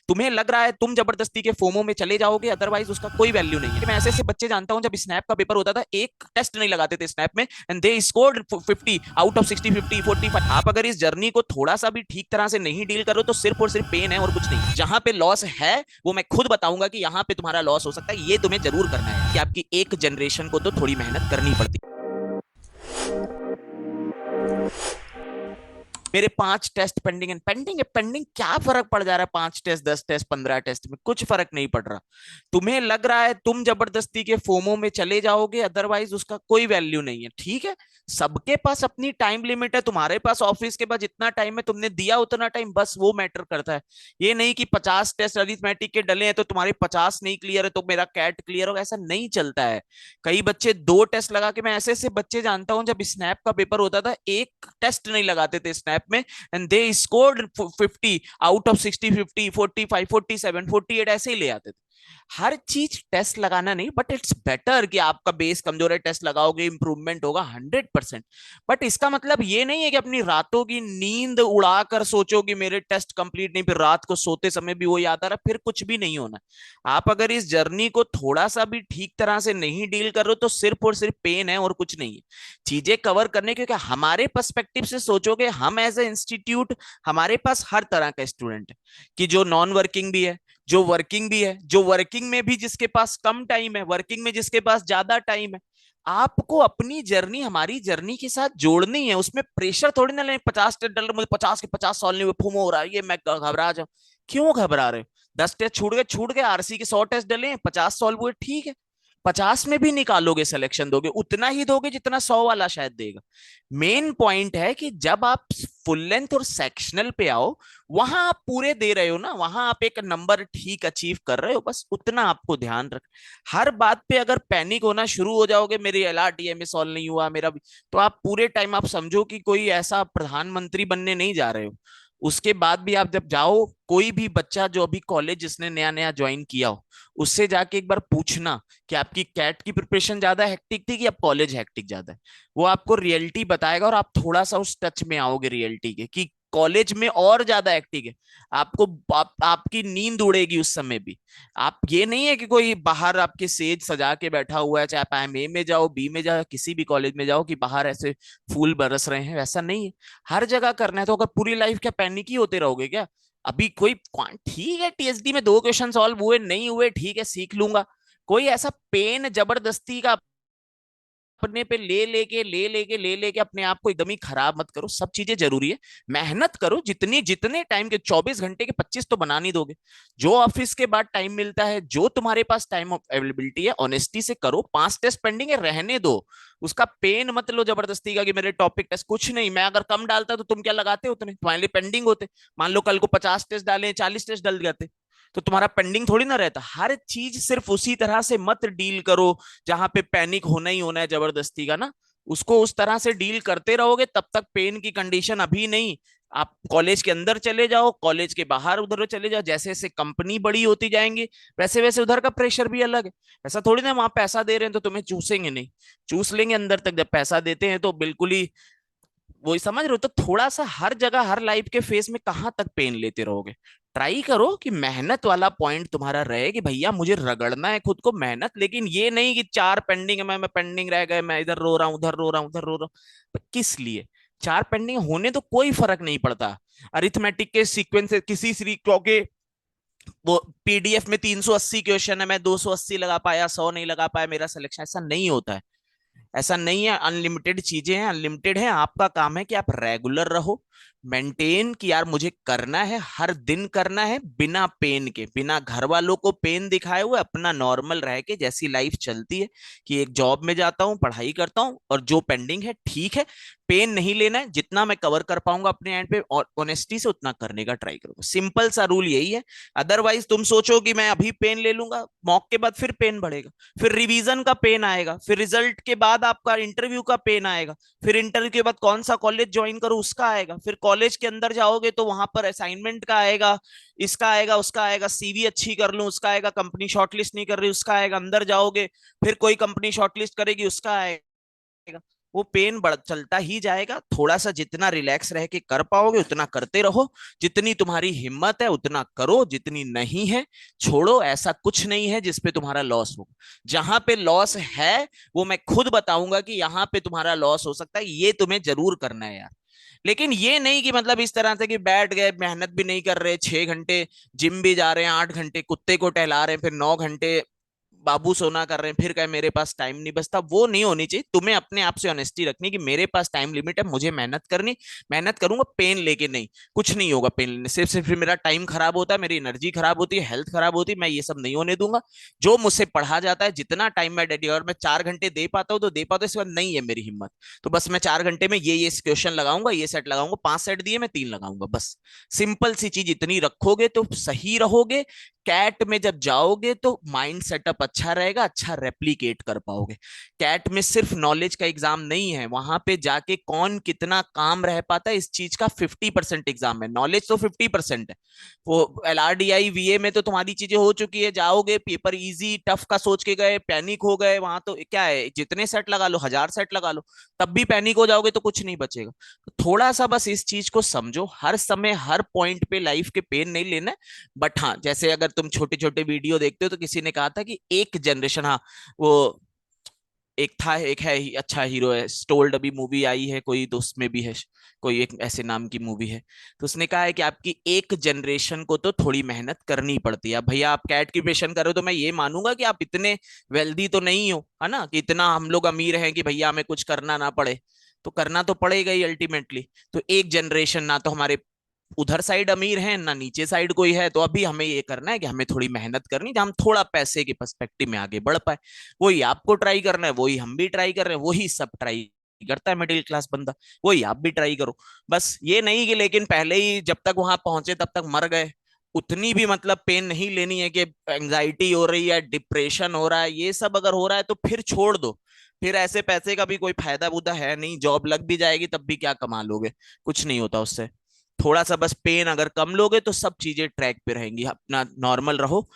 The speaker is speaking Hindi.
तुम्हें लग रहा है तुम जबरदस्ती के फोमो में चले जाओगे, अदरवाइज उसका कोई वैल्यू नहीं है। मैं ऐसे ऐसे बच्चे जानता हूं, जब स्नैप का पेपर होता था एक टेस्ट नहीं लगाते थे स्नैप में, and they scored 50 out of 60, 50, 45। आप अगर इस जर्नी को थोड़ा सा भी ठीक तरह से नहीं डील करो तो सिर्फ और सिर्फ पेन है और कुछ नहीं। जहां पे लॉस है वो मैं खुद बताऊंगा कि यहाँ पे तुम्हारा लॉस हो सकता है, ये तुम्हें जरूर करना है कि आपकी एक जनरेशन को तो थोड़ी मेहनत करनी पड़ती है। मेरे 5 टेस्ट पेंडिंग है। पेंडिंग क्या फर्क पड़ जा रहा है? 5 टेस्ट, 10 टेस्ट, 15 टेस्ट में कुछ फर्क नहीं पड़ रहा। तुम्हें लग रहा है तुम जबरदस्ती के फोमो में चले जाओगे, अदरवाइज उसका कोई वैल्यू नहीं है। ठीक है, सबके पास अपनी टाइम लिमिट है। तुम्हारे पास ऑफिस के बाद जितना टाइम है तुमने दिया उतना टाइम, बस वो मैटर करता है। ये नहीं कि 50 टेस्ट अरिथमेटिक के डले हैं तो तुम्हारे 50 नहीं क्लियर है तो मेरा कैट क्लियर होगा, ऐसा नहीं चलता है। कई बच्चे 2 टेस्ट लगा के, मैं ऐसे ऐसे बच्चे जानता हूं जब स्नैप का पेपर होता था एक टेस्ट नहीं लगाते थे स्नैप में, and they scored 50 out of 60, 50, 45, 47, 48 ऐसे ही ले आते थे। हर चीज टेस्ट लगाना नहीं, बट इट्स बेटर कि आपका बेस कमजोर है, टेस्ट लगाओगे इंप्रूवमेंट होगा 100%। बट इसका मतलब ये नहीं है कि अपनी रातों की नींद उड़ाकर सोचो कि मेरे टेस्ट कंप्लीट नहीं, फिर रात को सोते समय भी वो याद आ रहा, फिर कुछ भी नहीं होना। आप अगर इस जर्नी को थोड़ा सा भी ठीक तरह से नहीं डील कर रहे हो तो सिर्फ और सिर्फ पेन है और कुछ नहीं है। चीजें कवर करने, क्योंकि हमारे पर्सपेक्टिव से सोचोगे, हम एज ए इंस्टीट्यूट, हमारे पास हर तरह का स्टूडेंट है, कि जो नॉन वर्किंग भी है, जो वर्किंग भी है, जो वर्किंग में भी जिसके पास कम टाइम है, वर्किंग में जिसके पास ज्यादा टाइम है। आपको अपनी जर्नी हमारी जर्नी के साथ जोड़नी है, उसमें प्रेशर थोड़ी ना लें। 50 टेस्ट डल, मुझे 50 के 50 सॉल्व नहीं हुए, फुमो हो रहा है, ये मैं घबरा जाऊं। क्यों घबरा रहे हो? 10 टेस्ट छूट गए, छूट गए। आरसी के 100 टेस्ट डले, 50 सॉल्व हुए, ठीक है। 50 में भी निकालोगे, सिलेक्शन दोगे, उतना ही दोगे जितना 100 वाला शायद देगा। मेन पॉइंट है कि जब आप फुल लेंथ और सेक्शनल पे आओ, वहां आप पूरे दे रहे हो ना, वहां आप एक नंबर ठीक अचीव कर रहे हो, बस उतना आपको ध्यान रख। हर बात पे अगर पैनिक होना शुरू हो जाओगे, मेरी एलआरटीए में सॉल्व नहीं हुआ मेरा भी, तो आप पूरे टाइम आप समझो कि कोई ऐसा प्रधानमंत्री बनने नहीं जा रहे हो। उसके बाद भी आप जब जाओ, कोई भी बच्चा जो अभी कॉलेज जिसने नया नया ज्वाइन किया हो, उससे जाके एक बार पूछना कि आपकी कैट की प्रिपरेशन ज्यादा हेक्टिक थी कि अब कॉलेज हेक्टिक ज्यादा है। वो आपको रियलिटी बताएगा और आप थोड़ा सा उस टच में आओगे रियलिटी के, कि कॉलेज में और ज्यादा एक्टिव है। आपको आपकी नींद उड़ेगी उस समय भी। आप, ये नहीं है कि कोई बाहर आपके सेज सजा के बैठा हुआ है, चाहे आप एमए में जाओ, बी में जाओ, किसी भी कॉलेज में जाओ, कि बाहर ऐसे फूल बरस रहे हैं, वैसा नहीं है। हर जगह करना है। तो अगर पूरी लाइफ क्या पैनिक ही होते रहोगे क्या? अभी कोई, ठीक है टीएसडी में 2 क्वेश्चन सॉल्व हुए नहीं हुए, ठीक है सीख लूंगा। कोई ऐसा पेन जबरदस्ती का अपने पे ले लेके अपने आप को एकदम ही खराब मत करो। सब चीजें जरूरी है, मेहनत करो। जितनी जितने टाइम के 24 घंटे के 25 तो बना नहीं दोगे। जो ऑफिस के बाद टाइम मिलता है, जो तुम्हारे पास टाइम अवेलेबिलिटी है, ऑनेस्टी से करो। 5 टेस्ट पेंडिंग है, रहने दो। उसका पेन मत लो जबरदस्ती का कि मेरे टॉपिक टेस्ट कुछ नहीं। मैं अगर कम डालता तो तुम क्या लगाते उतने, तुम्हारे लिए पेंडिंग होते। मान लो कल को 50 टेस्ट डाले, 40 टेस्ट डल जाते, तो तुम्हारा पेंडिंग थोड़ी ना रहता। हर चीज सिर्फ उसी तरह से मत डील करो जहां पे पैनिक होना ही होना है जबरदस्ती का ना। उसको उस तरह से डील करते रहोगे तब तक पेन की कंडीशन अभी नहीं। आप कॉलेज के अंदर चले जाओ, कॉलेज के बाहर उधर चले जाओ, जैसे जैसे कंपनी बड़ी होती जाएंगी वैसे वैसे उधर का प्रेशर भी अलग है। ऐसा थोड़ी ना वहां पैसा दे रहे हैं तो तुम्हें चूसेंगे नहीं, चूस लेंगे अंदर तक। जब पैसा देते हैं तो बिल्कुल ही वही, समझ रहे हो? तो थोड़ा सा हर जगह हर लाइफ के फेस में कहाँ तक पेन लेते रहोगे। ट्राई करो कि मेहनत वाला पॉइंट तुम्हारा रहे, कि भैया मुझे रगड़ना है खुद को मेहनत, लेकिन ये नहीं कि 4 पेंडिंग है, मैं पेंडिंग रह गए, मैं इधर रो रहा हूँ, उधर रो रहा हूँ, उधर रो रहा हूँ। तो किस लिए? 4 पेंडिंग होने तो कोई फर्क नहीं पड़ता। अरिथमेटिक के सीक्वेंस किसी श्री क्योंकि वो पीडीएफ में 380 क्वेश्चन है, मैं 280 लगा पाया, 100 नहीं लगा पाया, मेरा सिलेक्शन, ऐसा नहीं होता है। ऐसा नहीं है। अनलिमिटेड चीजें हैं, अनलिमिटेड है। आपका काम है कि आप रेगुलर रहो, मेंटेन, कि यार मुझे करना है, हर दिन करना है, बिना पेन के, बिना घर वालों को पेन दिखाए हुए, अपना नॉर्मल रह के जैसी लाइफ चलती है, कि एक जॉब में जाता हूँ, पढ़ाई करता हूँ, और जो पेंडिंग है ठीक है, पेन नहीं लेना है। जितना मैं कवर कर पाऊंगा अपने एंड पे और ऑनेस्टी से उतना करने का ट्राई करूंगा। सिंपल सा रूल यही है। अदरवाइज तुम सोचो कि मैं अभी पेन ले लूंगा, मॉक के बाद फिर पेन बढ़ेगा, फिर रिवीजन का पेन आएगा, फिर रिजल्ट के बाद आपका इंटरव्यू का पेन आएगा, फिर इंटरव्यू के बाद कौन सा कॉलेज ज्वाइन करो उसका आएगा, फिर कॉलेज के अंदर जाओगे तो वहां पर असाइनमेंट का आएगा, इसका आएगा, उसका आएगा, सीवी अच्छी कर लूं उसका आएगा, कंपनी शॉर्टलिस्ट नहीं कर रही उसका आएगा, अंदर जाओगे फिर कोई कंपनी शॉर्टलिस्ट करेगी उसका आएगा। वो पेन बढ़ चलता ही जाएगा। थोड़ा सा जितना रिलैक्स रह के कर पाओगे उतना करते रहो, जितनी तुम्हारी हिम्मत है उतना करो, जितनी नहीं है छोड़ो। ऐसा कुछ नहीं है जिसपे तुम्हारा लॉस हो। जहां पे लॉस है वो मैं खुद बताऊंगा कि यहाँ पे तुम्हारा लॉस हो सकता है, ये तुम्हें जरूर करना है यार। लेकिन ये नहीं कि मतलब इस तरह से कि बैठ गए, मेहनत भी नहीं कर रहे, 6 घंटे जिम भी जा रहे हैं, 8 घंटे कुत्ते को टहला रहे हैं, फिर 9 घंटे बाबू सोना कर रहे हैं, फिर कहे मेरे पास टाइम नहीं बचता। वो नहीं होनी चाहिए। तुम्हें अपने आप से ऑनेस्टी रखनी कि मेरे पास टाइम लिमिट है, मुझे मेहनत करनी, मेहनत करूंगा, पेन लेके नहीं। कुछ नहीं होगा पेन लेने, सिर्फ सिर्फ मेरा टाइम खराब होता है, मेरी एनर्जी खराब होती है, हेल्थ खराब होती है। मैं ये सब नहीं होने दूंगा। जो मुझसे पढ़ा जाता है, जितना टाइम मैं डेडिकेट, और मैं 4 घंटे दे पाता हूँ तो दे पाता हूँ, इसके बाद नहीं है मेरी हिम्मत तो बस मैं 4 घंटे में ये क्वेश्चन लगाऊंगा, ये सेट लगाऊंगा, 5 सेट दिए मैं 3 लगाऊंगा बस। सिंपल सी चीज इतनी रखोगे तो सही रहोगे। कैट में जब जाओगे तो माइंड सेटअप अच्छा रहेगा, अच्छा रेप्लिकेट कर पाओगे। कैट में सिर्फ नॉलेज का एग्जाम नहीं है, वहां पे जाके कौन कितना काम रह पाता है इस चीज का 50% एग्जाम है। नॉलेज तो 50% है। वो LRDI VA में तो तुम्हारी चीजें हो चुकी है, जाओगे पेपर इजी टफ का सोच के गए, पैनिक हो गए, वहां तो क्या है, जितने सेट लगा लो, 1000 सेट लगा लो, तब भी पैनिक हो जाओगे तो कुछ नहीं बचेगा। तो थोड़ा सा बस इस चीज को समझो, हर समय हर पॉइंट पे लाइफ के पेन नहीं लेना है। बट हाँ, जैसे अगर तुम छोटे छोटे वीडियो देखते हो तो किसी ने कहा था कि एक जनरेशन, हाँ वो एक था, एक है अच्छा हीरो है, स्टोल्ड अभी मूवी आई है कोई, तो उसमें भी है कोई एक ऐसे नाम की मूवी है। तो उसने कहा है कि आपकी एक जनरेशन को तो थोड़ी मेहनत करनी पड़ती है। अब भैया आप कैट की पेशन करो तो मैं ये मानूंगा कि आप इतने वेल्दी तो नहीं हो, है ना, कि इतना हम लोग अमीर हैं कि भैया हमें कुछ करना ना पड़े। तो करना तो पड़ेगा ही अल्टीमेटली। तो एक जनरेशन ना तो हमारे उधर साइड अमीर है ना नीचे साइड कोई है, तो अभी हमें ये करना है कि हमें थोड़ी मेहनत करनी है, हम थोड़ा पैसे के पर्सपेक्टिव में आगे बढ़ पाए। वही आपको ट्राई करना है, वही हम भी ट्राई कर रहे हैं, वही सब ट्राई करता है मिडिल क्लास बंदा, वही आप भी ट्राई करो। बस ये नहीं कि लेकिन पहले ही जब तक वहां पहुंचे तब तक मर गए, उतनी भी मतलब पेन नहीं लेनी है कि एंजाइटी हो रही है, डिप्रेशन हो रहा है, ये सब अगर हो रहा है तो फिर छोड़ दो। फिर ऐसे पैसे का भी कोई फायदा बुदा है नहीं, जॉब लग भी जाएगी तब भी क्या कमा लोगे, कुछ नहीं होता उससे। थोड़ा सा बस पेन अगर कम लोगे तो सब चीजें ट्रैक पे रहेंगी, अपना नॉर्मल रहो।